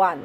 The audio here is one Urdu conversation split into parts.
1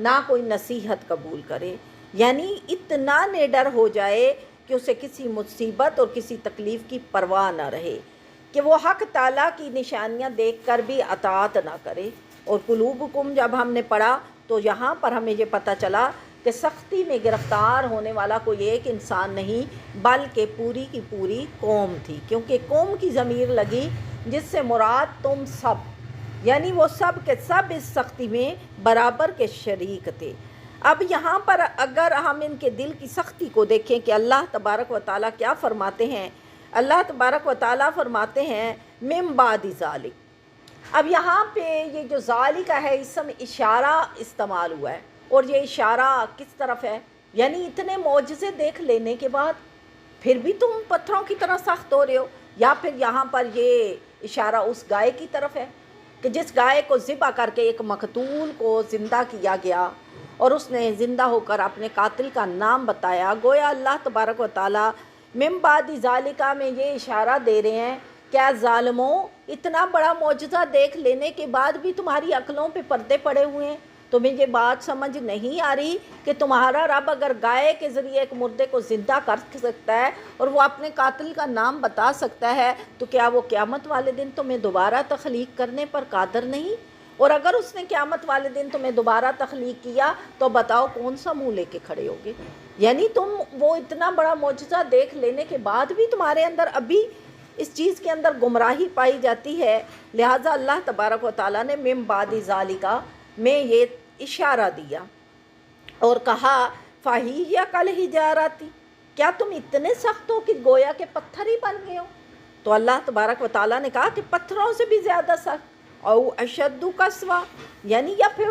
نہ کوئی نصیحت قبول کرے، یعنی اتنا نڈر ہو جائے کہ اسے کسی مصیبت اور کسی تکلیف کی پرواہ نہ رہے، کہ وہ حق تعالیٰ کی نشانیاں دیکھ کر بھی اطاعت نہ کرے۔ اور قلوبکم جب ہم نے پڑھا تو یہاں پر ہمیں یہ پتہ چلا کہ سختی میں گرفتار ہونے والا کوئی ایک انسان نہیں بلکہ پوری کی پوری قوم تھی، کیونکہ قوم کی ضمیر لگی جس سے مراد تم سب، یعنی وہ سب کے سب اس سختی میں برابر کے شریک تھے۔ اب یہاں پر اگر ہم ان کے دل کی سختی کو دیکھیں کہ اللہ تبارک و تعالیٰ کیا فرماتے ہیں، اللہ تبارک و تعالیٰ فرماتے ہیں من بعد ذالک۔ اب یہاں پہ یہ جو ذالک ہے اسم اشارہ استعمال ہوا ہے، اور یہ اشارہ کس طرف ہے؟ یعنی اتنے معجزے دیکھ لینے کے بعد پھر بھی تم پتھروں کی طرح سخت ہو رہے ہو، یا پھر یہاں پر یہ اشارہ اس گائے کی طرف ہے کہ جس گائے کو ذبح کر کے ایک مقتول کو زندہ کیا گیا اور اس نے زندہ ہو کر اپنے قاتل کا نام بتایا۔ گویا اللہ تبارک و تعالیٰ من بعد ذالکہ میں یہ اشارہ دے رہے ہیں، کیا ظالموں اتنا بڑا معجزہ دیکھ لینے کے بعد بھی تمہاری عقلوں پہ پردے پڑے ہوئے ہیں؟ تمہیں یہ بات سمجھ نہیں آ رہی کہ تمہارا رب اگر گائے کے ذریعے ایک مردے کو زندہ کر سکتا ہے اور وہ اپنے قاتل کا نام بتا سکتا ہے، تو کیا وہ قیامت والے دن تمہیں دوبارہ تخلیق کرنے پر قادر نہیں؟ اور اگر اس نے قیامت والے دن تمہیں دوبارہ تخلیق کیا تو بتاؤ کون سا منہ لے کے کھڑے ہوگے؟ یعنی تم وہ اتنا بڑا معجزہ دیکھ لینے کے بعد بھی تمہارے اندر ابھی اس چیز کے اندر گمراہی پائی جاتی ہے۔ لہٰذا اللہ تبارک و تعالیٰ نے من بعد ذالکہ میں یہ اشارہ دیا اور کہا فَهِيَ كَالْحِجَارَةِ، کیا تم اتنے سخت ہو کہ گویا کہ پتھر ہی بن گئے ہو؟ تو اللہ تبارک و تعالیٰ نے کہا کہ پتھروں سے بھی زیادہ سخت، او اشد قسوہ، یعنی یا پھر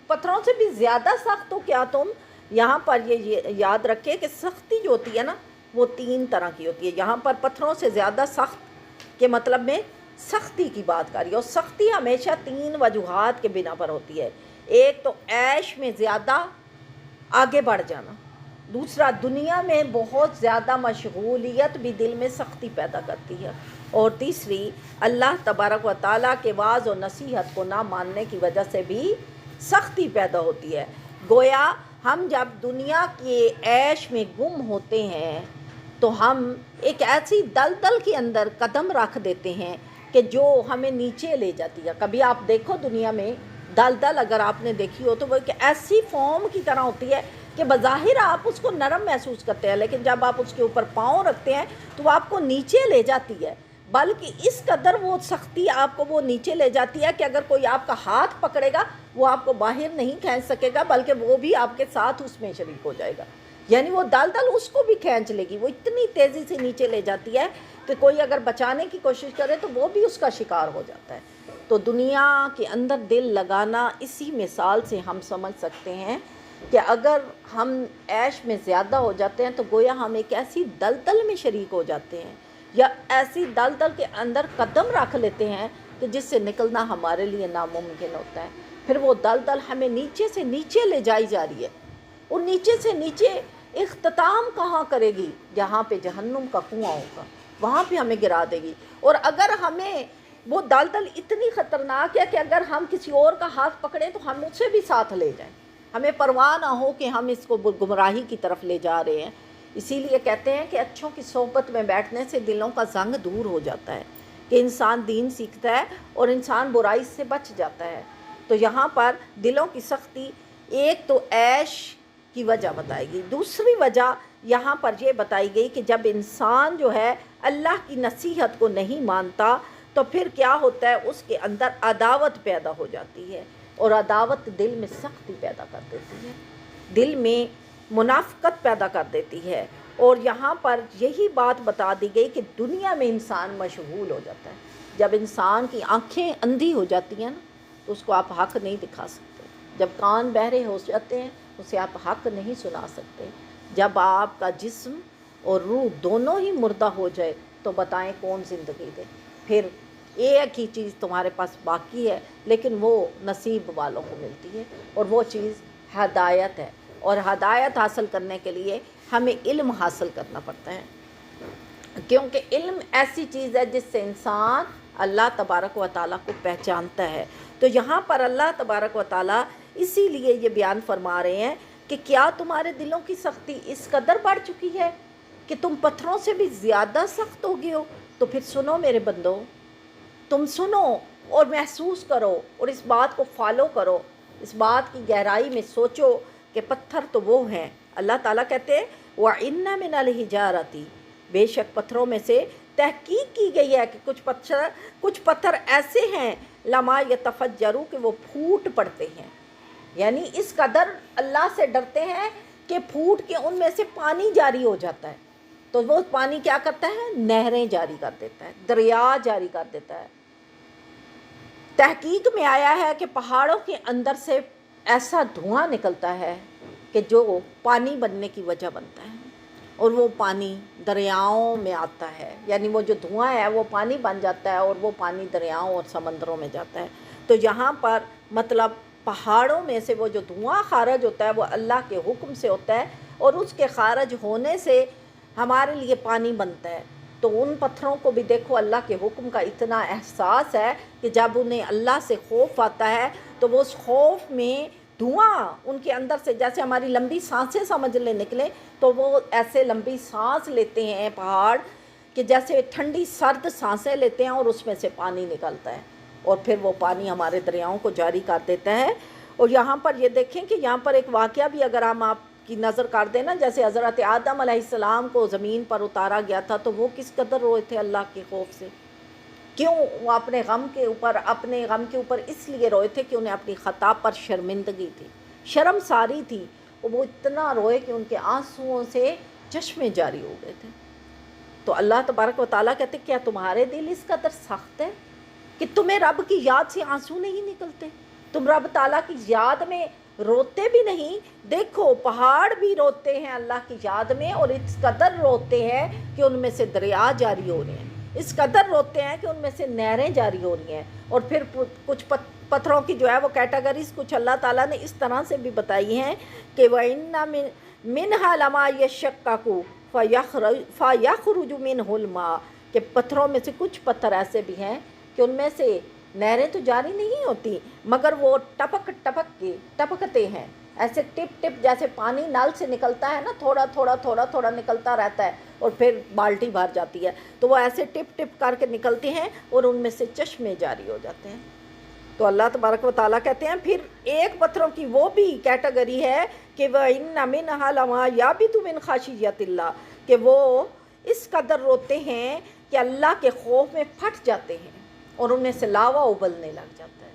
پتھروں سے بھی زیادہ سخت ہو کیا تم؟ یہاں پر یہ یاد رکھے کہ سختی جو ہوتی ہے نا وہ تین طرح کی ہوتی ہے۔ یہاں پر پتھروں سے زیادہ سخت کے مطلب میں سختی کی بات کر رہی ہے، اور سختی ہمیشہ تین وجوہات کے بنا پر ہوتی ہے۔ ایک تو عیش میں زیادہ آگے بڑھ جانا، دوسرا دنیا میں بہت زیادہ مشغولیت بھی دل میں سختی پیدا کرتی ہے، اور تیسری اللہ تبارک و تعالیٰ کے وعظ و نصیحت کو نہ ماننے کی وجہ سے بھی سختی پیدا ہوتی ہے۔ گویا ہم جب دنیا کے عیش میں گم ہوتے ہیں تو ہم ایک ایسی دلدل کے اندر قدم رکھ دیتے ہیں کہ جو ہمیں نیچے لے جاتی ہے۔ کبھی آپ دیکھو دنیا میں دلدل اگر آپ نے دیکھی ہو تو وہ ایک ایسی فارم کی طرح ہوتی ہے کہ بظاہر آپ اس کو نرم محسوس کرتے ہیں، لیکن جب آپ اس کے اوپر پاؤں رکھتے ہیں تو وہ آپ کو نیچے لے جاتی ہے، بلکہ اس قدر وہ سختی آپ کو وہ نیچے لے جاتی ہے کہ اگر کوئی آپ کا ہاتھ پکڑے گا وہ آپ کو باہر نہیں کھینچ سکے گا، بلکہ وہ بھی آپ کے ساتھ اس میں شریک ہو جائے گا، یعنی وہ دلدل اس کو بھی کھینچ لے گی، وہ اتنی تیزی سے نیچے لے جاتی ہے کہ کوئی اگر بچانے کی کوشش کرے تو وہ بھی اس کا شکار ہو جاتا ہے۔ تو دنیا کے اندر دل لگانا اسی مثال سے ہم سمجھ سکتے ہیں کہ اگر ہم عیش میں زیادہ ہو جاتے ہیں تو گویا ہم ایک ایسی دلدل میں شریک ہو جاتے ہیں، یا ایسی دلدل کے اندر قدم رکھ لیتے ہیں کہ جس سے نکلنا ہمارے لیے ناممکن ہوتا ہے۔ پھر وہ دلدل ہمیں نیچے سے نیچے لے جائی جا رہی ہے، اور نیچے سے نیچے اختتام کہاں کرے گی؟ جہاں پہ جہنم کا کنواں ہوگا وہاں پہ ہمیں گرا دے گی۔ اور اگر ہمیں وہ دلدل اتنی خطرناک ہے کہ اگر ہم کسی اور کا ہاتھ پکڑیں تو ہم اسے بھی ساتھ لے جائیں، ہمیں پرواہ نہ ہو کہ ہم اس کو گمراہی کی طرف لے جا رہے ہیں۔ اسی لیے کہتے ہیں کہ اچھوں کی صحبت میں بیٹھنے سے دلوں کا زنگ دور ہو جاتا ہے، کہ انسان دین سیکھتا ہے اور انسان برائی سے بچ جاتا ہے۔ تو یہاں پر دلوں کی سختی ایک تو عیش کی وجہ بتائی گئی، دوسری وجہ یہاں پر یہ بتائی گئی کہ جب انسان جو ہے اللہ کی نصیحت کو نہیں مانتا تو پھر کیا ہوتا ہے، اس کے اندر عداوت پیدا ہو جاتی ہے، اور عداوت دل میں سختی پیدا کر دیتی ہے، دل میں منافقت پیدا کر دیتی ہے۔ اور یہاں پر یہی بات بتا دی گئی کہ دنیا میں انسان مشغول ہو جاتا ہے۔ جب انسان کی آنکھیں اندھی ہو جاتی ہیں نا تو اس کو آپ حق نہیں دکھا سکتے، جب کان بہرے ہو جاتے ہیں اسے آپ حق نہیں سنا سکتے، جب آپ کا جسم اور روح دونوں ہی مردہ ہو جائے تو بتائیں کون زندگی دے؟ پھر ایک ہی چیز تمہارے پاس باقی ہے، لیکن وہ نصیب والوں کو ملتی ہے، اور وہ چیز ہدایت ہے، اور ہدایت حاصل کرنے کے لیے ہمیں علم حاصل کرنا پڑتا ہے، کیونکہ علم ایسی چیز ہے جس سے انسان اللہ تبارک و تعالیٰ کو پہچانتا ہے۔ تو یہاں پر اللہ تبارک و تعالیٰ اسی لیے یہ بیان فرما رہے ہیں کہ کیا تمہارے دلوں کی سختی اس قدر بڑھ چکی ہے کہ تم پتھروں سے بھی زیادہ سخت ہو گئے ہو؟ تو پھر سنو میرے بندو، تم سنو اور محسوس کرو اور اس بات کو فالو کرو، اس بات کی گہرائی میں سوچو کہ پتھر تو وہ ہیں۔ اللہ تعالیٰ کہتے ہیں وَإِنَّ مِنَ الْحِجَارَةِ، بے شک پتھروں میں سے تحقیق کی گئی ہے کہ کچھ پتھر ایسے ہیں لما یتفجروا کہ وہ پھوٹ پڑتے ہیں، یعنی اس قدر اللہ سے ڈرتے ہیں کہ پھوٹ کے ان میں سے پانی جاری ہو جاتا ہے، تو وہ پانی کیا کرتا ہے؟ نہریں جاری کر دیتا ہے، دریا جاری کر دیتا ہے۔ تحقیق میں آیا ہے کہ پہاڑوں کے اندر سے ایسا دھواں نکلتا ہے کہ جو پانی بننے کی وجہ بنتا ہے، اور وہ پانی دریاؤں میں آتا ہے، یعنی وہ جو دھواں ہے وہ پانی بن جاتا ہے اور وہ پانی دریاؤں اور سمندروں میں جاتا ہے۔ تو یہاں پر مطلب پہاڑوں میں سے وہ جو دھواں خارج ہوتا ہے وہ اللہ کے حکم سے ہوتا ہے، اور اس کے خارج ہونے سے ہمارے لیے پانی بنتا ہے۔ تو ان پتھروں کو بھی دیکھو اللہ کے حکم کا اتنا احساس ہے کہ جب انہیں اللہ سے خوف آتا ہے تو وہ اس خوف میں دھواں ان کے اندر سے، جیسے ہماری لمبی سانسیں سمجھ لیں نکلیں، تو وہ ایسے لمبی سانس لیتے ہیں پہاڑ کہ جیسے ٹھنڈی سرد سانسیں لیتے ہیں، اور اس میں سے پانی نکلتا ہے، اور پھر وہ پانی ہمارے دریاؤں کو جاری کر دیتا ہے۔ اور یہاں پر یہ دیکھیں کہ یہاں پر ایک واقعہ بھی اگر ہم آپ کی نظر کر دیں نا، جیسے حضرت آدم علیہ السلام کو زمین پر اتارا گیا تھا تو وہ کس قدر روئے تھے اللہ کے خوف سے، کیوں؟ وہ اپنے غم کے اوپر اس لیے روئے تھے کہ انہیں اپنی خطا پر شرمندگی تھی، شرم ساری تھی، اور وہ اتنا روئے کہ ان کے آنسوؤں سے چشمے جاری ہو گئے تھے۔ تو اللہ تبارک و تعالیٰ کہتے کیا تمہارے دل اس قدر سخت ہے کہ تمہیں رب کی یاد سے آنسو نہیں نکلتے؟ تم رب تعالیٰ کی یاد میں روتے بھی نہیں؟ دیکھو پہاڑ بھی روتے ہیں اللہ کی یاد میں، اور اس قدر روتے ہیں کہ ان میں سے دریا جاری ہو رہے ہیں، اس قدر روتے ہیں کہ ان میں سے نہریں جاری ہو رہی ہیں۔ اور پھر کچھ پتھروں کی جو ہے وہ کیٹیگریز کچھ اللہ تعالیٰ نے اس طرح سے بھی بتائی ہیں کہ وَإِنَّ مِنْهَا لَمَا يَشَّقَّقُ فَيَخْرُجُ مِنْهُ الْمَاءُ، کہ پتھروں میں سے کچھ پتھر ایسے بھی ہیں کہ ان میں سے نہریں تو جاری نہیں ہوتی مگر وہ ٹپکتے ہیں، ایسے ٹپ ٹپ جیسے پانی نل سے نکلتا ہے نا، تھوڑا تھوڑا نکلتا رہتا ہے اور پھر بالٹی بھر جاتی ہے، تو وہ ایسے ٹپ ٹپ کر کے نکلتے ہیں اور ان میں سے چشمے جاری ہو جاتے ہیں۔ تو اللہ تبارک و تعالیٰ کہتے ہیں پھر ایک پتھروں کی وہ بھی کیٹیگری ہے کہ وَإِنَّ مِنْهَا لَمَا يَهْبِطُ مِنْ خَشْيَةِ اللَّهِ، کہ وہ اس قدر روتے ہیں کہ اللہ کے خوف میں پھٹ جاتے ہیں اور ان میں سے لاوا ابلنے لگ جاتا ہے۔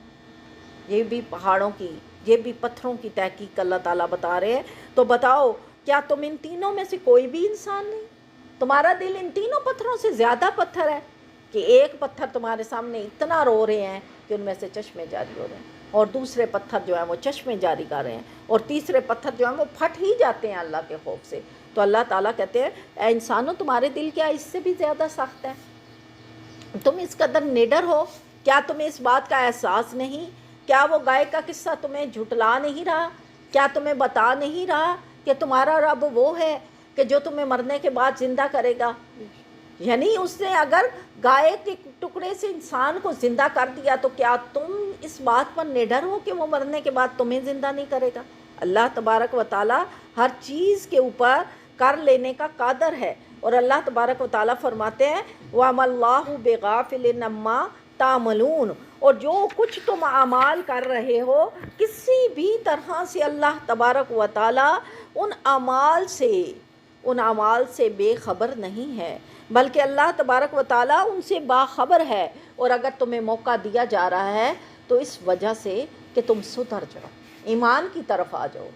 یہ بھی پہاڑوں کی، یہ بھی پتھروں کی تحقیق اللہ تعالیٰ بتا رہے ہیں۔ تو بتاؤ کیا تم ان تینوں میں سے کوئی بھی انسان نہیں؟ تمہارا دل ان تینوں پتھروں سے زیادہ پتھر ہے کہ ایک پتھر تمہارے سامنے اتنا رو رہے ہیں کہ ان میں سے چشمے جاری ہو رہے ہیں، اور دوسرے پتھر جو ہیں وہ چشمے جاری کر رہے ہیں، اور تیسرے پتھر جو ہیں وہ پھٹ ہی جاتے ہیں اللہ کے خوف سے۔ تو اللہ تعالیٰ کہتے ہیں اے انسانوں تمہارے دل کیا اس سے بھی زیادہ سخت ہے؟ تم اس قدر نڈر ہو؟ کیا تمہیں اس بات کا احساس نہیں؟ کیا وہ گائے کا قصہ تمہیں جھٹلا نہیں رہا؟ کیا تمہیں بتا نہیں رہا کہ تمہارا رب وہ ہے کہ جو تمہیں مرنے کے بعد زندہ کرے گا؟ یعنی اس نے اگر گائے کے ٹکڑے سے انسان کو زندہ کر دیا تو کیا تم اس بات پر نڈر ہو کہ وہ مرنے کے بعد تمہیں زندہ نہیں کرے گا؟ اللہ تبارک و تعالیٰ ہر چیز کے اوپر کر لینے کا قادر ہے، اور اللہ تبارک و تعالیٰ فرماتے ہیں وَمَا اللَّهُ بِغَافِلٍ عَمَّا تَعْمَلُونَ، اور جو کچھ تم اعمال کر رہے ہو کسی بھی طرح سے اللہ تبارک و تعالیٰ ان اعمال سے بے خبر نہیں ہے، بلکہ اللہ تبارک و تعالیٰ ان سے باخبر ہے، اور اگر تمہیں موقع دیا جا رہا ہے تو اس وجہ سے کہ تم سدھر جاؤ، ایمان کی طرف آ جاؤ۔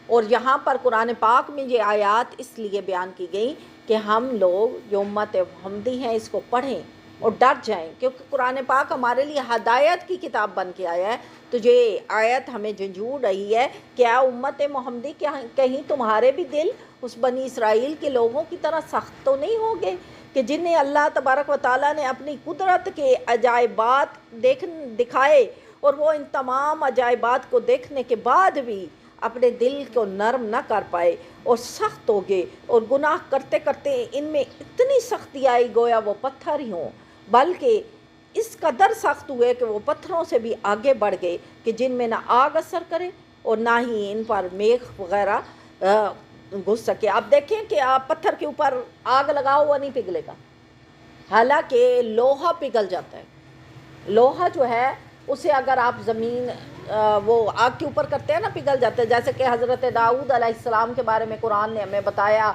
اور یہاں پر قرآن پاک میں یہ آیات اس لیے بیان کی گئی کہ ہم لوگ جو امت محمدی ہیں اس کو پڑھیں اور ڈر جائیں، کیونکہ قرآن پاک ہمارے لیے ہدایت کی کتاب بن کے آیا ہے۔ تو یہ آیت ہمیں جھنجھوڑ رہی ہے کہ اے امت محمدی کہیں تمہارے بھی دل اس بنی اسرائیل کے لوگوں کی طرح سخت تو نہیں ہوں گے کہ جنہیں اللہ تبارک و تعالیٰ نے اپنی قدرت کے عجائبات دکھائے، اور وہ ان تمام عجائبات کو دیکھنے کے بعد بھی اپنے دل کو نرم نہ کر پائے اور سخت ہو گئے، اور گناہ کرتے کرتے ان میں اتنی سختی آئی گویا وہ پتھر ہی ہوں، بلکہ اس قدر سخت ہوئے کہ وہ پتھروں سے بھی آگے بڑھ گئے کہ جن میں نہ آگ اثر کرے اور نہ ہی ان پر میخ وغیرہ گھس سکے۔ آپ دیکھیں کہ آپ پتھر کے اوپر آگ لگاؤ ہوا نہیں پگھلے گا، حالانکہ لوہا پگھل جاتا ہے۔ لوہا جو ہے اسے اگر آپ زمین وہ آگ کے اوپر کرتے ہیں نا پگھل جاتے ہیں، جیسے کہ حضرت داؤد علیہ السلام کے بارے میں قرآن نے ہمیں بتایا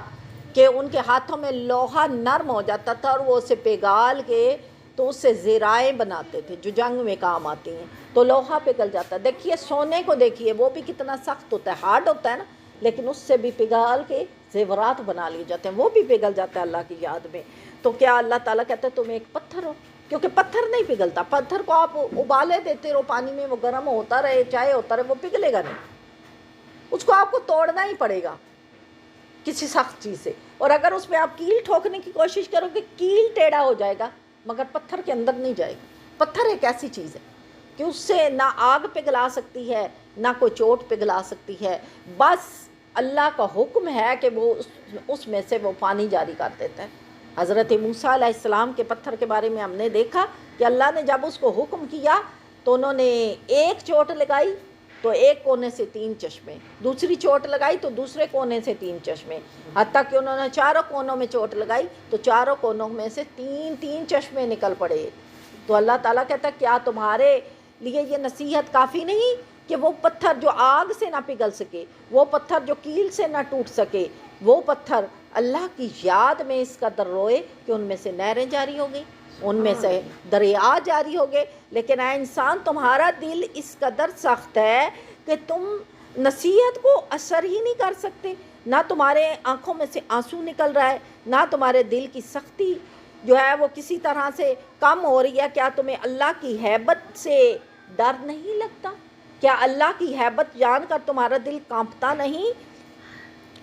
کہ ان کے ہاتھوں میں لوہا نرم ہو جاتا تھا اور وہ اسے پگھال کے تو اس سے زرائیں بناتے تھے جو جنگ میں کام آتی ہیں، تو لوہا پگھل جاتا ہے۔ دیکھیے سونے کو دیکھیے، وہ بھی کتنا سخت ہوتا ہے، ہارڈ ہوتا ہے نا، لیکن اس سے بھی پگھال کے زیورات بنا لیے جاتے ہیں، وہ بھی پگھل جاتا ہے اللہ کی یاد میں۔ تو کیا اللہ تعالیٰ کہتے ہیں تم ایک پتھر ہو؟ کیونکہ پتھر نہیں پگھلتا، پتھر کو آپ ابالے دیتے رہو پانی میں، وہ گرم ہوتا رہے چائے ہوتا رہے، وہ پگھلے گا نہیں، اس کو آپ کو توڑنا ہی پڑے گا کسی سخت چیز سے۔ اور اگر اس میں آپ کیل ٹھوکنے کی کوشش کرو گے کیل ٹیڑھا ہو جائے گا مگر پتھر کے اندر نہیں جائے گا۔ پتھر ایک ایسی چیز ہے کہ اس سے نہ آگ پگھلا سکتی ہے نہ کوئی چوٹ پگھلا سکتی ہے، بس اللہ کا حکم ہے کہ وہ اس میں سے وہ پانی جاری کر دیتا ہے۔ حضرت موسیٰ علیہ السلام کے پتھر کے بارے میں ہم نے دیکھا کہ اللہ نے جب اس کو حکم کیا تو انہوں نے ایک چوٹ لگائی تو ایک کونے سے 3 چشمے، دوسری چوٹ لگائی تو دوسرے کونے سے 3 چشمے، حتیٰ کہ انہوں نے چاروں کونوں میں چوٹ لگائی تو چاروں کونوں میں سے 3 چشمے نکل پڑے۔ تو اللہ تعالیٰ کہتا ہے کیا تمہارے لیے یہ نصیحت کافی نہیں کہ وہ پتھر جو آگ سے نہ پگھل سکے، وہ پتھر جو کیل سے نہ ٹوٹ سکے، وہ پتھر اللہ کی یاد میں اس قدر روئے کہ ان میں سے نہریں جاری ہو گئیں، ان میں سے دریا جاری ہو گئے۔ لیکن اے انسان تمہارا دل اس قدر سخت ہے کہ تم نصیحت کو اثر ہی نہیں کر سکتے، نہ تمہارے آنکھوں میں سے آنسو نکل رہا ہے، نہ تمہارے دل کی سختی جو ہے وہ کسی طرح سے کم ہو رہی ہے۔ کیا تمہیں اللہ کی ہیبت سے ڈر نہیں لگتا؟ کیا اللہ کی ہیبت جان کر تمہارا دل کانپتا نہیں؟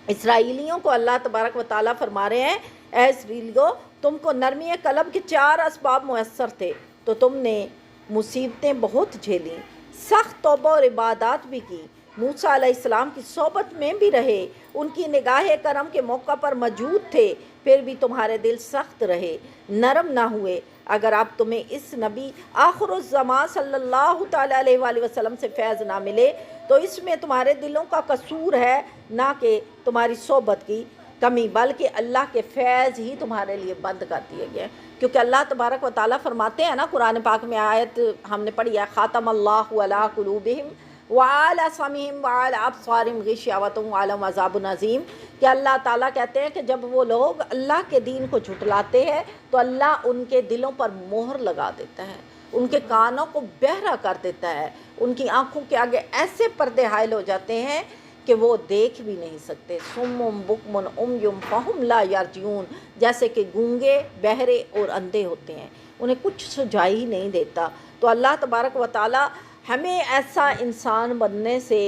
اسرائیلیوں کو اللہ تبارک و تعالیٰ فرما رہے ہیں اے اسرائیلیوں تم کو نرمی قلب کے 4 اسباب میسر تھے تو تم نے مصیبتیں بہت جھیلیں، سخت توبہ اور عبادات بھی کی، موسیٰ علیہ السلام کی صحبت میں بھی رہے، ان کی نگاہ کرم کے موقع پر موجود تھے، پھر بھی تمہارے دل سخت رہے، نرم نہ ہوئے۔ اگر آپ تمہیں اس نبی آخر الزمان صلی اللہ تعالیٰ علیہ وآلہ وسلم سے فیض نہ ملے تو اس میں تمہارے دلوں کا قصور ہے، نہ کہ تمہاری صحبت کی کمی، بلکہ اللہ کے فیض ہی تمہارے لیے بند کر دیے گئے۔ کیونکہ اللہ تبارک و تعالیٰ فرماتے ہیں نا قرآن پاک میں آیت ہم نے پڑھی ہے خاتم اللہ علی قلوبہم وعلی سمعہم وعلی ابصارہم غشاوۃ ولہم عذاب عظیم، کہ اللہ تعالیٰ کہتے ہیں کہ جب وہ لوگ اللہ کے دین کو جھٹلاتے ہیں تو اللہ ان کے دلوں پر مہر لگا دیتا ہے، ان کے کانوں کو بہرا کر دیتا ہے، ان کی آنکھوں کے آگے ایسے پردے حائل ہو جاتے ہیں کہ وہ دیکھ بھی نہیں سکتے۔ صم بکم عمی فہم لا یرجعون، جیسے کہ گونگے بہرے اور اندھے ہوتے ہیں، انہیں کچھ سجائی ہی نہیں دیتا۔ تو اللہ تبارک و تعالی ہمیں ایسا انسان بننے سے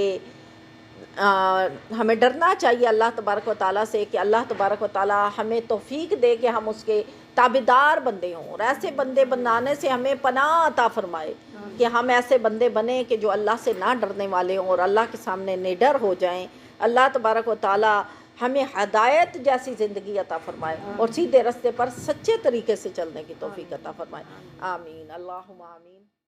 ہمیں ڈرنا چاہیے اللہ تبارک و تعالیٰ سے کہ اللہ تبارک و تعالیٰ ہمیں توفیق دے کہ ہم اس کے تابعدار بندے ہوں، اور ایسے بندے بنانے سے ہمیں پناہ عطا فرمائے کہ ہم ایسے بندے بنیں کہ جو اللہ سے نہ ڈرنے والے ہوں اور اللہ کے سامنے نڈر ہو جائیں۔ اللہ تبارک و تعالیٰ ہمیں ہدایت جیسی زندگی عطا فرمائے اور سیدھے رستے پر سچے طریقے سے چلنے کی توفیق عطا فرمائے۔ آمین، اللہم آمین۔